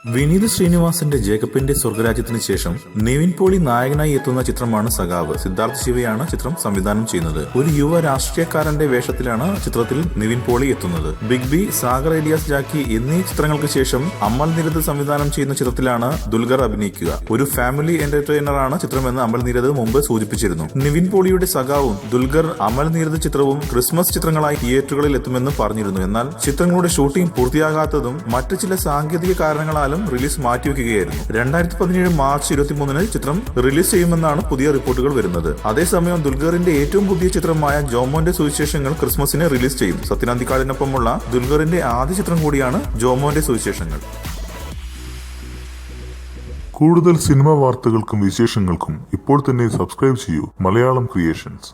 വിനീത് ശ്രീനിവാസന്റെ ജേക്കബിന്റെ സ്വർഗരാജ്യത്തിന് ശേഷം നിവിൻ പോളി നായകനായി എത്തുന്ന ചിത്രമാണ് സഖാവ്. സിദ്ധാർത്ഥ ശിവയാണ് ചിത്രം സംവിധാനം ചെയ്യുന്നത്. ഒരു യുവ രാഷ്ട്രീയക്കാരന്റെ വേഷത്തിലാണ് ചിത്രത്തിൽ നിവിൻ പോളി എത്തുന്നത്. ബിഗ് ബി, സാഗർ എലിയാസ് ജാക്കി എന്നീ ചിത്രങ്ങൾക്ക് ശേഷം അമൽ നീരദ് സംവിധാനം ചെയ്യുന്ന ചിത്രത്തിലാണ് ദുൽഖർ അഭിനയിക്കുക. ഒരു ഫാമിലി എന്റർടൈനറാണ് ചിത്രമെന്ന് അമൽ നീരദ് മുമ്പ് സൂചിപ്പിച്ചിരുന്നു. നിവിൻ പോളിയുടെ സഖാവും ദുൽഖർ അമൽ നീരദ് ചിത്രവും ക്രിസ്മസ് ചിത്രങ്ങളായി തിയേറ്ററുകളിൽ എത്തുമെന്ന് പറഞ്ഞിരുന്നു. എന്നാൽ ചിത്രങ്ങളുടെ ഷൂട്ടിംഗ് പൂർത്തിയാകാത്തതും മറ്റു ചില സാങ്കേതിക കാരണങ്ങളാൽ റിലീസ് മാറ്റിവെക്കുകയായിരുന്നു. 2017 മാർച്ച് 23 ചിത്രം റിലീസ് ചെയ്യുമെന്നാണ് പുതിയ റിപ്പോർട്ടുകൾ വരുന്നത്. അതേസമയം ദുൽഖറിന്റെ ഏറ്റവും പുതിയ ചിത്രമായ ജോമോന്റെ സുവിശേഷങ്ങൾ ക്രിസ്മസിന് റിലീസ് ചെയ്യും. സത്യൻ അന്തിക്കാടിനൊപ്പമുള്ള ദുൽഖറിന്റെ ആദ്യ ചിത്രം കൂടിയാണ് ജോമോന്റെ സുവിശേഷങ്ങൾ. കൂടുതൽ സിനിമാ വാർത്തകൾക്കും വിശേഷങ്ങൾക്കും ഇപ്പോൾ തന്നെ സബ്സ്ക്രൈബ് ചെയ്യൂ മലയാളം ക്രിയേഷൻസ്.